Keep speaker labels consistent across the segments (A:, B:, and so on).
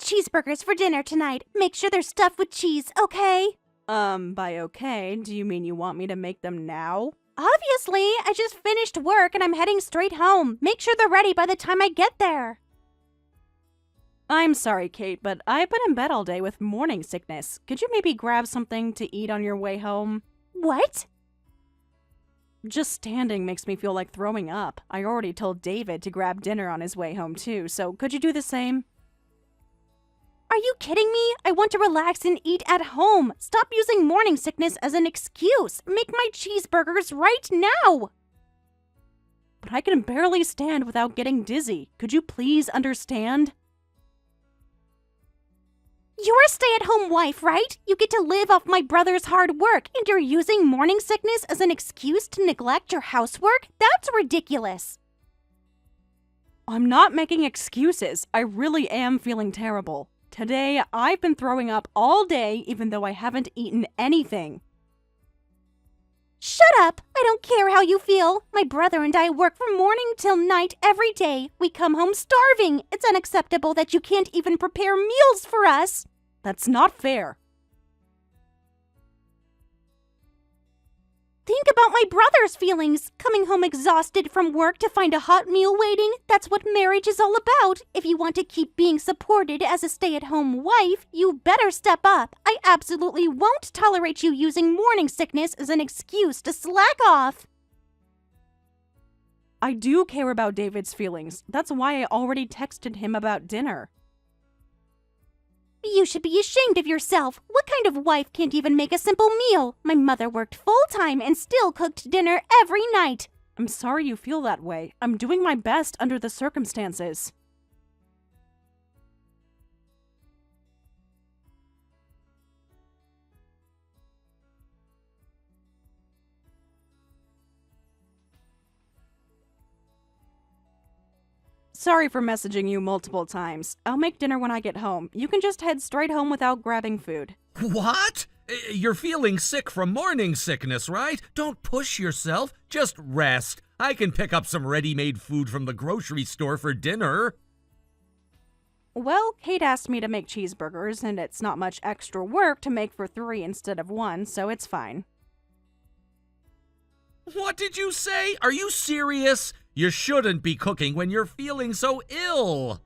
A: had cheeseburgers for dinner tonight. Make sure they're stuffed with cheese, okay?
B: By okay, do you mean you want me to make them now?
A: Obviously, I just finished work and I'm heading straight home. Make sure they're ready by the time I get there.
B: I'm sorry, Kate, but I've been in bed all day with morning sickness. Could you maybe grab something to eat on your way home?
A: What?
B: Just standing makes me feel like throwing up. I already told David to grab dinner on his way home too, so could you do the same?
A: Are you kidding me? I want to relax and eat at home. Stop using morning sickness as an excuse. Make my cheeseburgers right now.
B: But I can barely stand without getting dizzy. Could you please understand?
A: You're a stay-at-home wife, right? You get to live off my brother's hard work, and you're using morning sickness as an excuse to neglect your housework? That's ridiculous.
B: I'm not making excuses. I really am feeling terrible. Today, I've been throwing up all day even though I haven't eaten anything.
A: Shut up! I don't care how you feel. My brother and I work from morning till night every day. We come home starving. It's unacceptable that you can't even prepare meals for us.
B: That's not fair.
A: Think about my brother's feelings. Coming home exhausted from work to find a hot meal waiting. That's what marriage is all about. If you want to keep being supported as a stay-at-home wife, you better step up. I absolutely won't tolerate you using morning sickness as an excuse to slack off.
B: I do care about David's feelings. That's why I already texted him about dinner.
A: You should be ashamed of yourself. What kind of wife can't even make a simple meal? My mother worked full-time and still cooked dinner every night.
B: I'm sorry you feel that way. I'm doing my best under the circumstances. Sorry for messaging you multiple times. I'll make dinner when I get home. You can just head straight home without grabbing food.
C: What? You're feeling sick from morning sickness, right? Don't push yourself. Just rest. I can pick up some ready-made food from the grocery store for dinner.
B: Well, Kate asked me to make cheeseburgers, and it's not much extra work to make for 3 instead of 1, so it's fine.
C: What did you say? Are you serious? You shouldn't be cooking when you're feeling so ill.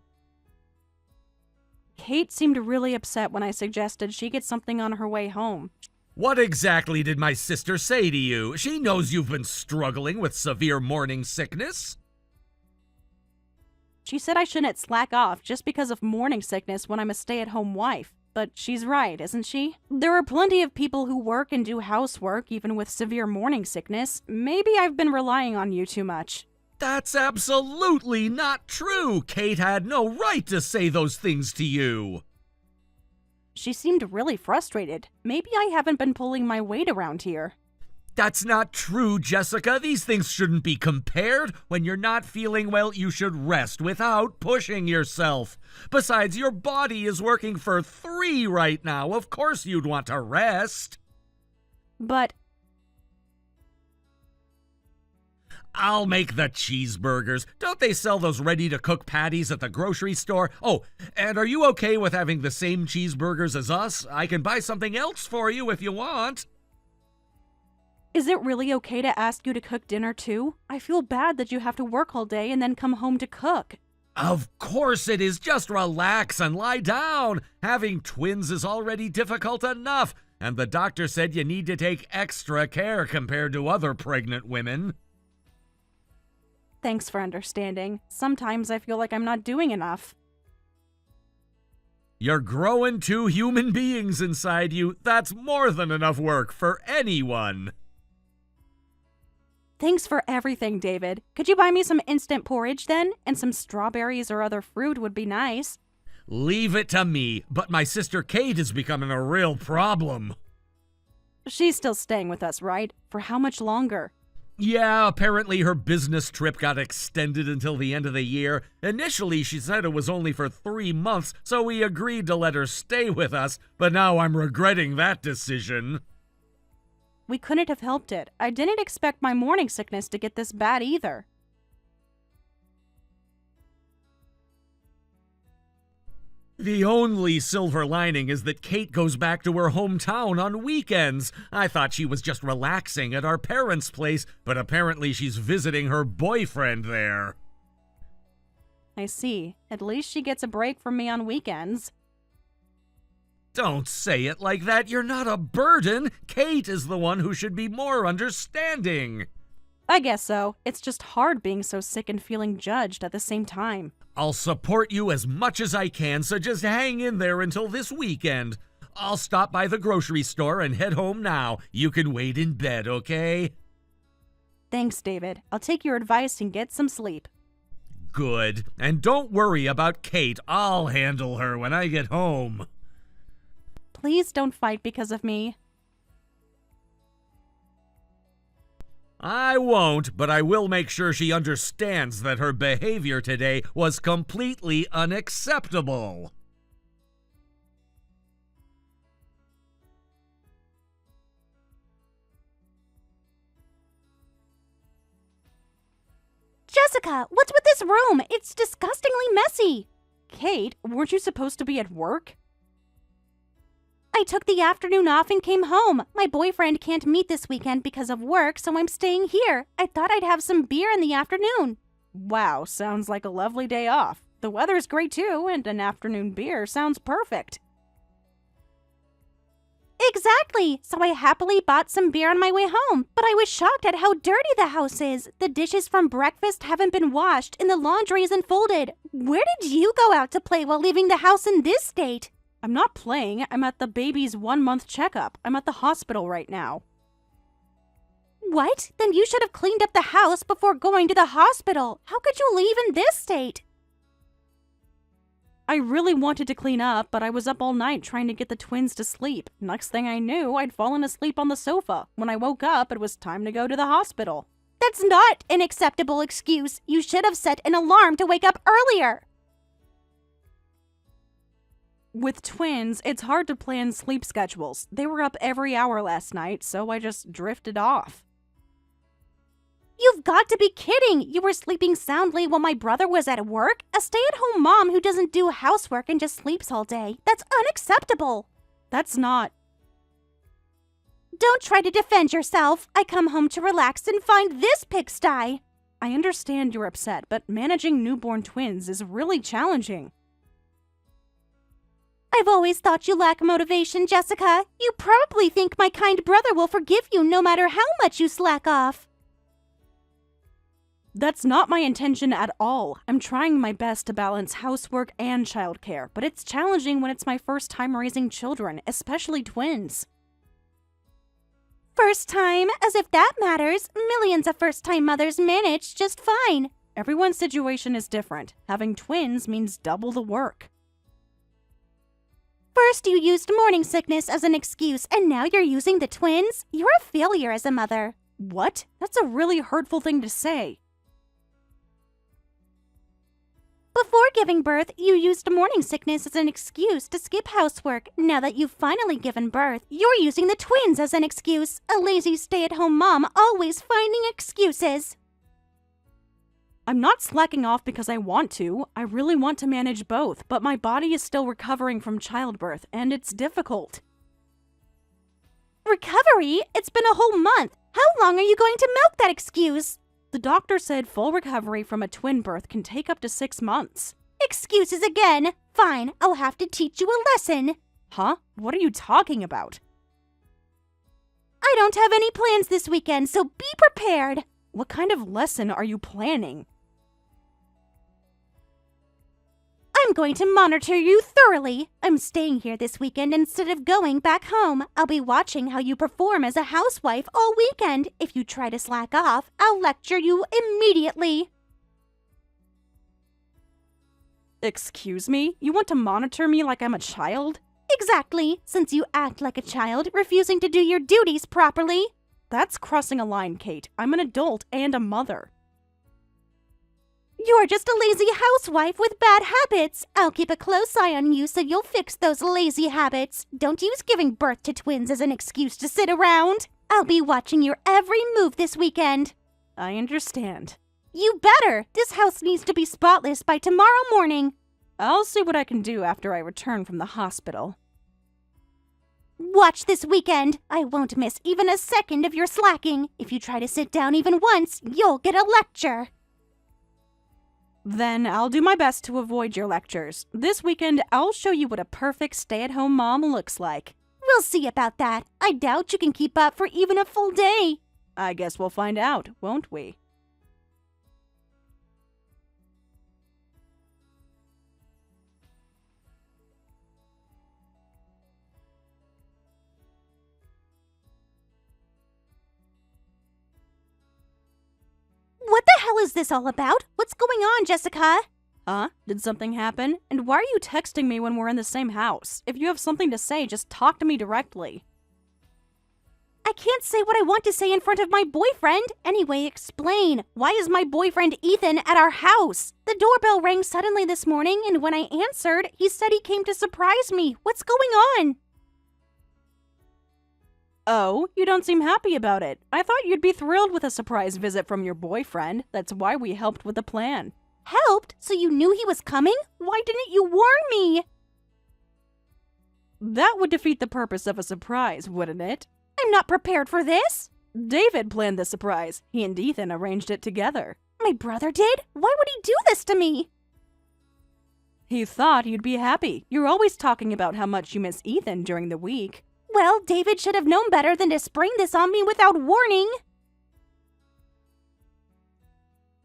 B: Kate seemed really upset when I suggested she get something on her way home.
C: What exactly did my sister say to you? She knows you've been struggling with severe morning sickness.
B: She said I shouldn't slack off just because of morning sickness when I'm a stay-at-home wife. But she's right, isn't she? There are plenty of people who work and do housework even with severe morning sickness. Maybe I've been relying on you too much.
C: That's absolutely not true. Kate had no right to say those things to you.
B: She seemed really frustrated. Maybe I haven't been pulling my weight around here.
C: That's not true, Jessica. These things shouldn't be compared. When you're not feeling well, you should rest without pushing yourself. Besides, your body is working for 3 right now. Of course you'd want to rest.
B: But
C: I'll make the cheeseburgers. Don't they sell those ready-to-cook patties at the grocery store? Oh, and are you okay with having the same cheeseburgers as us? I can buy something else for you if you want.
B: is it really okay to ask you to cook dinner too? I feel bad that you have to work all day and then come home to cook.
C: Of course it is. Just relax and lie down. Having twins is already difficult enough, and the doctor said you need to take extra care compared to other pregnant women.
B: Thanks for understanding. Sometimes I feel like I'm not doing enough.
C: You're growing 2 human beings inside you. That's more than enough work for anyone.
B: Thanks for everything, David. Could you buy me some instant porridge then? And some strawberries or other fruit would be nice.
C: Leave it to me, but my sister Kate is becoming a real problem.
B: She's still staying with us, right? For how much longer?
C: Yeah, apparently her business trip got extended until the end of the year. Initially, she said it was only for 3 months, so we agreed to let her stay with us, but now I'm regretting that decision.
B: We couldn't have helped it. I didn't expect my morning sickness to get this bad either.
C: The only silver lining is that Kate goes back to her hometown on weekends. I thought she was just relaxing at our parents' place, but apparently she's visiting her boyfriend there.
B: I see. At least she gets a break from me on weekends.
C: Don't say it like that. You're not a burden. Kate is the one who should be more understanding.
B: I guess so. It's just hard being so sick and feeling judged at the same time.
C: I'll support you as much as I can, so just hang in there until this weekend. I'll stop by the grocery store and head home now. You can wait in bed, okay?
B: Thanks, David. I'll take your advice and get some sleep.
C: Good. And don't worry about Kate. I'll handle her when I get home.
B: Please don't fight because of me.
C: I won't, but I will make sure she understands that her behavior today was completely unacceptable.
A: Jessica, what's with this room? It's disgustingly messy.
B: Kate, weren't you supposed to be at work?
A: I took the afternoon off and came home. My boyfriend can't meet this weekend because of work, so I'm staying here. I thought I'd have some beer in the afternoon.
B: Wow, sounds like a lovely day off. The weather's great too, and an afternoon beer sounds perfect.
A: Exactly. So I happily bought some beer on my way home, but I was shocked at how dirty the house is. The dishes from breakfast haven't been washed, and the laundry isn't folded. Where did you go out to play while leaving the house in this state?
B: I'm not playing. I'm at the baby's 1-month checkup. I'm at the hospital right now.
A: What? Then you should have cleaned up the house before going to the hospital. How could you leave in this state?
B: I really wanted to clean up, but I was up all night trying to get the twins to sleep. Next thing I knew, I'd fallen asleep on the sofa. When I woke up, it was time to go to the hospital.
A: That's not an acceptable excuse. You should have set an alarm to wake up earlier.
B: With twins, it's hard to plan sleep schedules. They were up every hour last night, so I just drifted off.
A: You've got to be kidding! You were sleeping soundly while my brother was at work? A stay-at-home mom who doesn't do housework and just sleeps all day. That's unacceptable!
B: That's not...
A: Don't try to defend yourself. I come home to relax and find this pigsty.
B: I understand you're upset, but managing newborn twins is really challenging.
A: I've always thought you lack motivation, Jessica. You probably think my kind brother will forgive you no matter how much you slack off.
B: That's not my intention at all. I'm trying my best to balance housework and childcare, but it's challenging when it's my first time raising children, especially twins.
A: First time? As if that matters. Millions of first-time mothers manage just fine.
B: Everyone's situation is different. Having twins means double the work.
A: First, you used morning sickness as an excuse, and now you're using the twins? You're a failure as a mother.
B: What? That's a really hurtful thing to say.
A: Before giving birth, you used morning sickness as an excuse to skip housework. Now that you've finally given birth, you're using the twins as an excuse. A lazy stay-at-home mom always finding excuses.
B: I'm not slacking off because I want to. I really want to manage both, but my body is still recovering from childbirth, and it's difficult.
A: Recovery? It's been a whole month. How long are you going to milk that excuse?
B: The doctor said full recovery from a twin birth can take up to 6 months.
A: Excuses again. Fine, I'll have to teach you a lesson.
B: Huh? What are you talking about?
A: I don't have any plans this weekend, so be prepared.
B: What kind of lesson are you planning?
A: I'm going to monitor you thoroughly. I'm staying here this weekend instead of going back home. I'll be watching how you perform as a housewife all weekend. If you try to slack off, I'll lecture you immediately.
B: Excuse me? You want to monitor me like I'm a child?
A: Exactly, since you act like a child, refusing to do your duties properly.
B: That's crossing a line, Kate. I'm an adult and a mother.
A: You're just a lazy housewife with bad habits. I'll keep a close eye on you so you'll fix those lazy habits. Don't use giving birth to twins as an excuse to sit around. I'll be watching your every move this weekend.
B: I understand.
A: You better. This house needs to be spotless by tomorrow morning.
B: I'll see what I can do after I return from the hospital.
A: Watch this weekend. I won't miss even a second of your slacking. If you try to sit down even once, you'll get a lecture.
B: Then I'll do my best to avoid your lectures. This weekend, I'll show you what a perfect stay-at-home mom looks like.
A: We'll see about that. I doubt you can keep up for even a full day.
B: I guess we'll find out, won't we?
A: What the hell is this all about? What's going on, Jessica?
B: Huh? Did something happen? And why are you texting me when we're in the same house? If you have something to say, just talk to me directly.
A: I can't say what I want to say in front of my boyfriend. Anyway, explain. Why is my boyfriend Ethan at our house? The doorbell rang suddenly this morning, and when I answered, he said he came to surprise me. What's going on?
B: Oh, you don't seem happy about it. I thought you'd be thrilled with a surprise visit from your boyfriend. That's why we helped with the plan.
A: Helped? So you knew he was coming? Why didn't you warn me?
B: That would defeat the purpose of a surprise, wouldn't it?
A: I'm not prepared for this.
B: David planned the surprise. He and Ethan arranged it together.
A: My brother did? Why would he do this to me?
B: He thought you'd be happy. You're always talking about how much you miss Ethan during the week.
A: Well, David should have known better than to spring this on me without warning.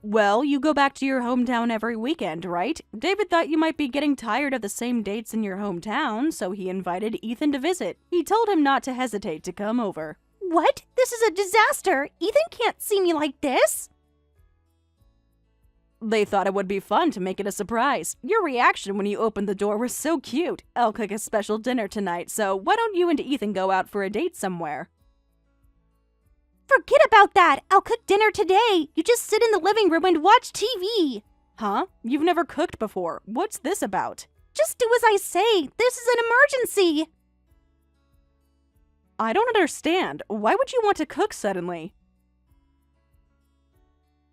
B: Well, you go back to your hometown every weekend, right? David thought you might be getting tired of the same dates in your hometown, so he invited Ethan to visit. He told him not to hesitate to come over.
A: What? This is a disaster. Ethan can't see me like this.
B: They thought it would be fun to make it a surprise. Your reaction when you opened the door was so cute. I'll cook a special dinner tonight, so why don't you and Ethan go out for a date somewhere?
A: Forget about that. I'll cook dinner today. You just sit in the living room and watch TV.
B: Huh? You've never cooked before. What's this about?
A: Just do as I say. This is an emergency.
B: I don't understand. Why would you want to cook suddenly?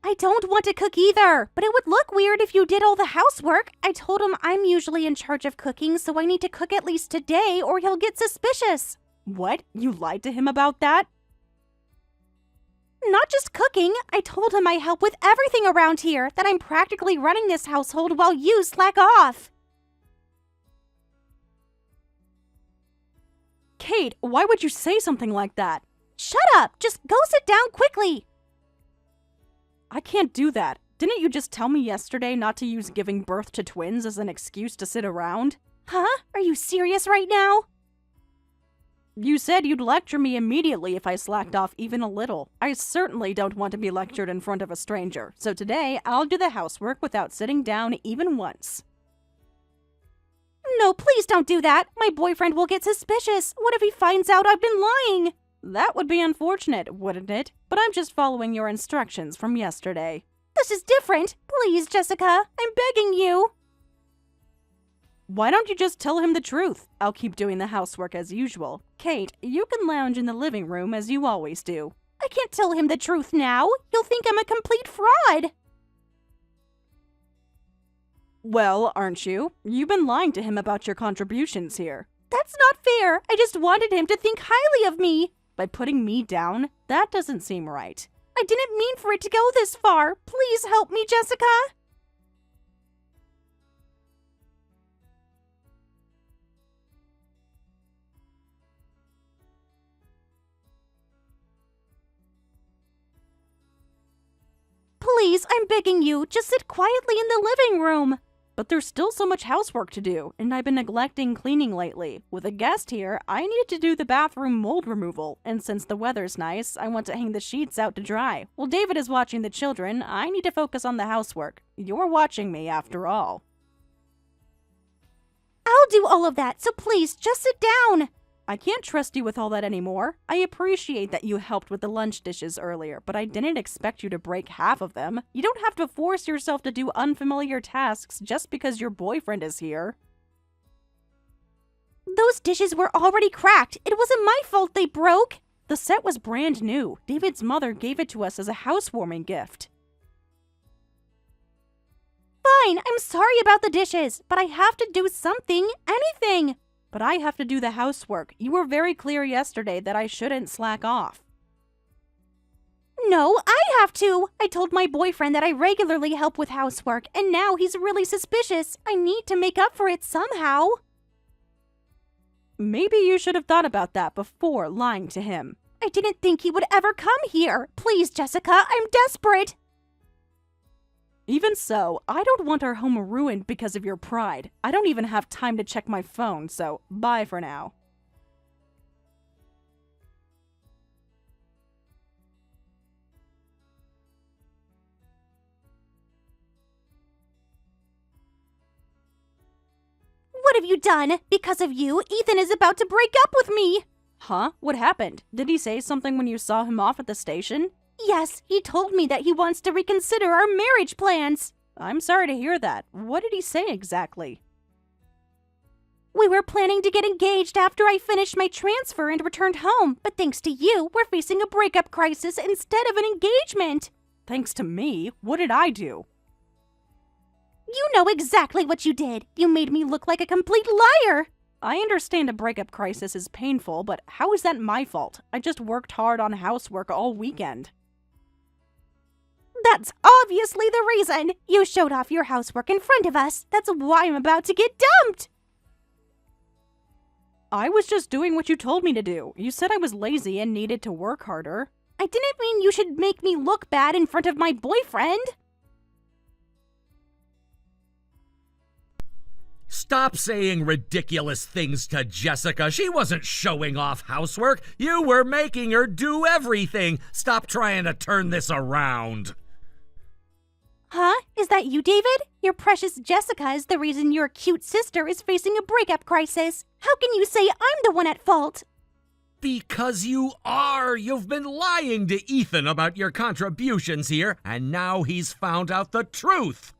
A: I don't want to cook either, but it would look weird if you did all the housework. I told him I'm usually in charge of cooking, so I need to cook at least today or he'll get suspicious.
B: What? You lied to him about that?
A: Not just cooking. I told him I help with everything around here, that I'm practically running this household while you slack off.
B: Kate, why would you say something like that?
A: Shut up! Just go sit down quickly!
B: I can't do that. Didn't you just tell me yesterday not to use giving birth to twins as an excuse to sit around?
A: Huh? Are you serious right now?
B: You said you'd lecture me immediately if I slacked off even a little. I certainly don't want to be lectured in front of a stranger, so today I'll do the housework without sitting down even once.
A: No, please don't do that. My boyfriend will get suspicious. What if he finds out I've been lying?
B: That would be unfortunate, wouldn't it? But I'm just following your instructions from yesterday.
A: This is different. Please, Jessica. I'm begging you.
B: Why don't you just tell him the truth? I'll keep doing the housework as usual. Kate, you can lounge in the living room as you always do.
A: I can't tell him the truth now. He'll think I'm a complete fraud.
B: Well, aren't you? You've been lying to him about your contributions here.
A: That's not fair. I just wanted him to think highly of me.
B: By putting me down? That doesn't seem right.
A: I didn't mean for it to go this far. Please help me, Jessica. Please, I'm begging you, just sit quietly in the living room.
B: But there's still so much housework to do, and I've been neglecting cleaning lately. With a guest here, I needed to do the bathroom mold removal, and since the weather's nice, I want to hang the sheets out to dry. While David is watching the children, I need to focus on the housework. You're watching me, after all.
A: I'll do all of that, so please, just sit down.
B: I can't trust you with all that anymore. I appreciate that you helped with the lunch dishes earlier, but I didn't expect you to break half of them. You don't have to force yourself to do unfamiliar tasks just because your boyfriend is here.
A: Those dishes were already cracked. It wasn't my fault they broke.
B: The set was brand new. David's mother gave it to us as a housewarming gift.
A: fine. I'm sorry about the dishes, but I have to do something, anything.
B: But I have to do the housework. You were very clear yesterday that I shouldn't slack off.
A: No, I have to. I told my boyfriend that I regularly help with housework, and now he's really suspicious. I need to make up for it somehow.
B: Maybe you should have thought about that before lying to him.
A: I didn't think he would ever come here. Please, Jessica, I'm desperate.
B: Even so, I don't want our home ruined because of your pride. I don't even have time to check my phone, so bye for now.
A: What have you done? Because of you, Ethan is about to break up with me.
B: Huh? What happened? Did he say something when you saw him off at the station?
A: Yes, he told me that he wants to reconsider our marriage plans.
B: I'm sorry to hear that. What did he say exactly?
A: We were planning to get engaged after I finished my transfer and returned home, but thanks to you, we're facing a breakup crisis instead of an engagement.
B: Thanks to me? What did I do?
A: You know exactly what you did. You made me look like a complete liar.
B: I understand a breakup crisis is painful, but how is that my fault? I just worked hard on housework all weekend.
A: That's obviously the reason. You showed off your housework in front of us. That's why I'm about to get dumped.
B: I was just doing what you told me to do. You said I was lazy and needed to work harder.
A: I didn't mean you should make me look bad in front of my boyfriend.
C: Stop saying ridiculous things to Jessica. She wasn't showing off housework. You were making her do everything. Stop trying to turn this around.
A: Huh? Is that you, David? Your precious Jessica is the reason your cute sister is facing a breakup crisis. How can you say I'm the one at fault?
C: Because you are. You've been lying to Ethan about your contributions here, and now he's found out the truth.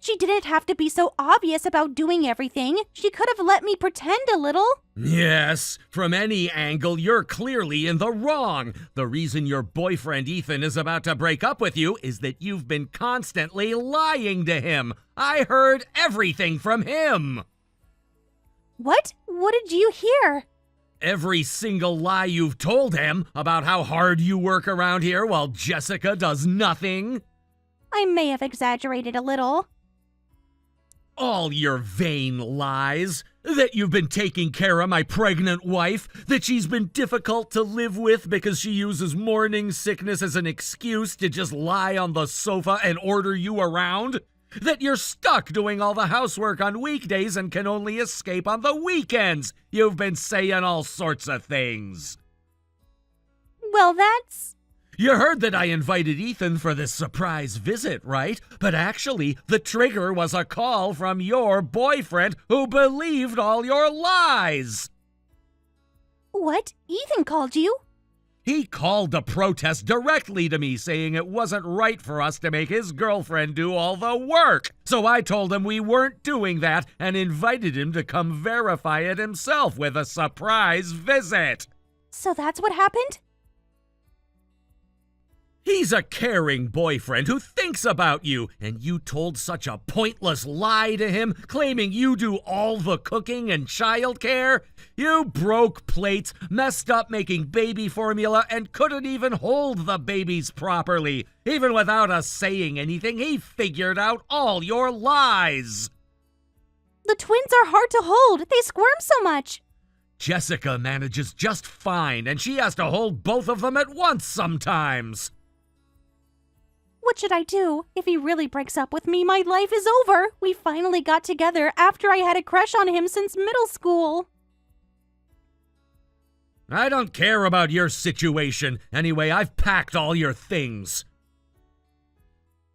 A: She didn't have to be so obvious about doing everything. She could have let me pretend a little.
C: Yes, from any angle, you're clearly in the wrong. The reason your boyfriend Ethan is about to break up with you is that you've been constantly lying to him. I heard everything from him.
A: What? What did you hear?
C: Every single lie you've told him about how hard you work around here while Jessica does nothing.
A: I may have exaggerated a little.
C: All your vain lies. That you've been taking care of my pregnant wife. That she's been difficult to live with because she uses morning sickness as an excuse to just lie on the sofa and order you around. That you're stuck doing all the housework on weekdays and can only escape on the weekends. You've been saying all sorts of things.
A: Well, that's...
C: You heard that I invited Ethan for this surprise visit, right? But actually, the trigger was a call from your boyfriend who believed all your lies.
A: What? Ethan called you?
C: He called to protest directly to me, saying it wasn't right for us to make his girlfriend do all the work. So I told him we weren't doing that and invited him to come verify it himself with a surprise visit.
A: So that's what happened?
C: He's a caring boyfriend who thinks about you, and you told such a pointless lie to him, claiming you do all the cooking and childcare. You broke plates, messed up making baby formula, and couldn't even hold the babies properly. Even without us saying anything, he figured out all your lies.
A: The twins are hard to hold. They squirm so much.
C: Jessica manages just fine, and she has to hold both of them at once sometimes.
A: What should I do? If he really breaks up with me, my life is over. We finally got together after I had a crush on him since middle school.
C: I don't care about your situation. Anyway, I've packed all your things.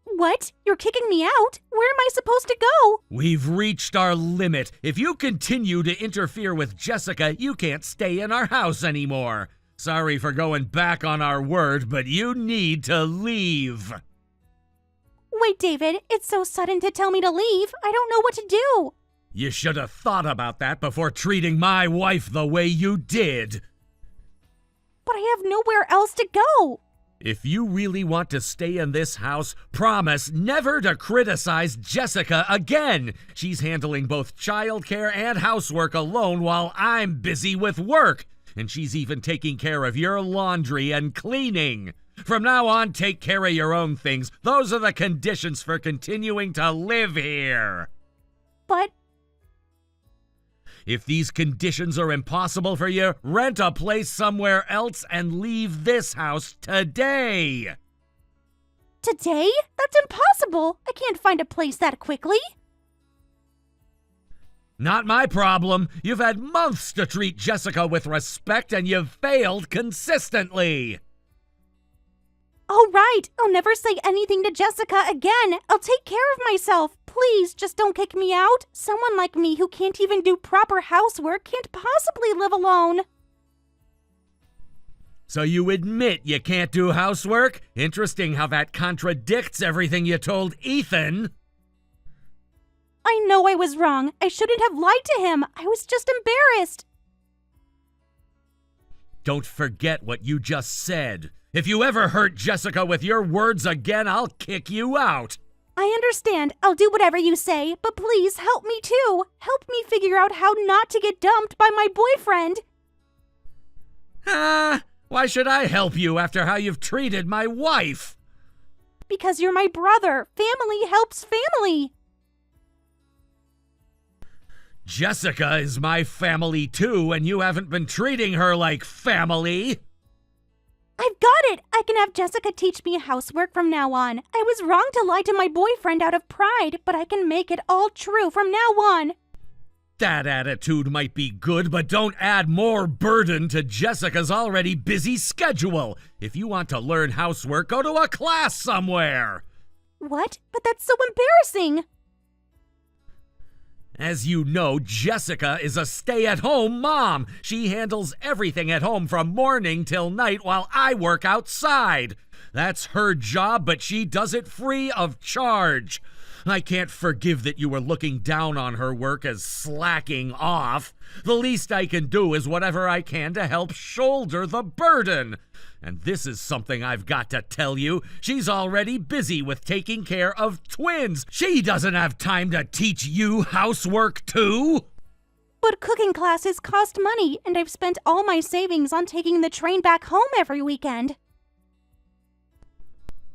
A: What? You're kicking me out? Where am I supposed to go?
C: We've reached our limit. If you continue to interfere with Jessica, you can't stay in our house anymore. Sorry for going back on our word, but you need to leave.
A: Wait, David, it's so sudden to tell me to leave. I don't know what to do.
C: You should have thought about that before treating my wife the way you did.
A: But I have nowhere else to go.
C: If you really want to stay in this house, promise never to criticize Jessica again. She's handling both childcare and housework alone while I'm busy with work. And she's even taking care of your laundry and cleaning. From now on, take care of your own things. Those are the conditions for continuing to live here.
A: But
C: if these conditions are impossible for you, rent a place somewhere else and leave this house today.
A: today? That's impossible. I can't find a place that quickly.
C: Not my problem. You've had months to treat Jessica with respect and you've failed consistently.
A: All right, I'll never say anything to Jessica again. I'll take care of myself. Please, just don't kick me out. Someone like me who can't even do proper housework can't possibly live alone.
C: So you admit you can't do housework? Interesting how that contradicts everything you told Ethan.
A: I know I was wrong. I shouldn't have lied to him. I was just embarrassed.
C: Don't forget what you just said. If you ever hurt Jessica with your words again, I'll kick you out.
A: I understand. I'll do whatever you say, but please help me too. Help me figure out how not to get dumped by my boyfriend.
C: Why should I help you after how you've treated my wife?
A: Because you're my brother. Family helps family.
C: Jessica is my family too, and you haven't been treating her like family.
A: I've got it! I can have Jessica teach me housework from now on. I was wrong to lie to my boyfriend out of pride, but I can make it all true from now on.
C: That attitude might be good, but don't add more burden to Jessica's already busy schedule. If you want to learn housework, go to a class somewhere.
A: What? But that's so embarrassing.
C: As you know, Jessica is a stay-at-home mom. She handles everything at home from morning till night while I work outside. That's her job, but she does it free of charge. I can't forgive that you were looking down on her work as slacking off. The least I can do is whatever I can to help shoulder the burden. And this is something I've got to tell you. She's already busy with taking care of twins. She doesn't have time to teach you housework too.
A: But cooking classes cost money, and I've spent all my savings on taking the train back home every weekend.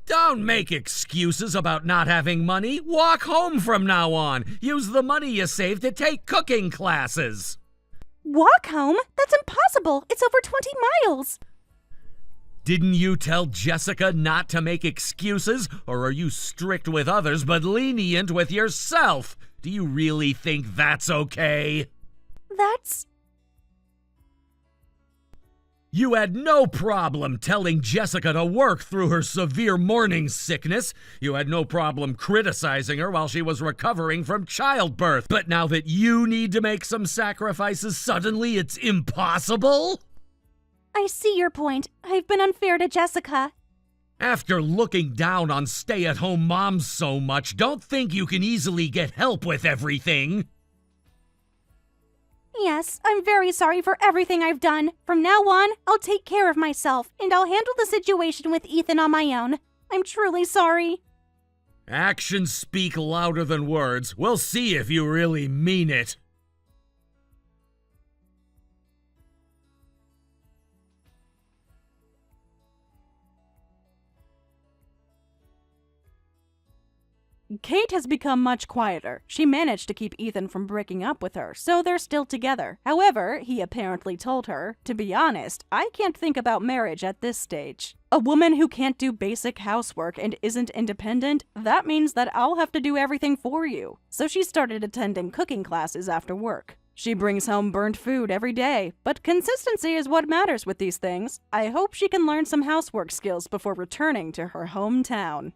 C: Don't make excuses about not having money. Walk home from now on. Use the money you saved to take cooking classes.
A: Walk home? That's impossible. It's over 20 miles.
C: Didn't you tell Jessica not to make excuses, or are you strict with others but lenient with yourself? Do you really think that's okay? You had no problem telling Jessica to work through her severe morning sickness. You had no problem criticizing her while she was recovering from childbirth. But now that you need to make some sacrifices, suddenly it's impossible?
A: I see your point. I've been unfair to Jessica.
C: After looking down on stay-at-home moms so much, don't think you can easily get help with everything.
A: Yes, I'm very sorry for everything I've done. From now on, I'll take care of myself, and I'll handle the situation with Ethan on my own. I'm truly sorry.
C: Actions speak louder than words. We'll see if you really mean it.
B: Kate has become much quieter. She managed to keep Ethan from breaking up with her, so they're still together. However, he apparently told her, to be honest, I can't think about marriage at this stage. A woman who can't do basic housework and isn't independent, that means that I'll have to do everything for you. So she started attending cooking classes after work. She brings home burnt food every day, but consistency is what matters with these things. I hope she can learn some housework skills before returning to her hometown.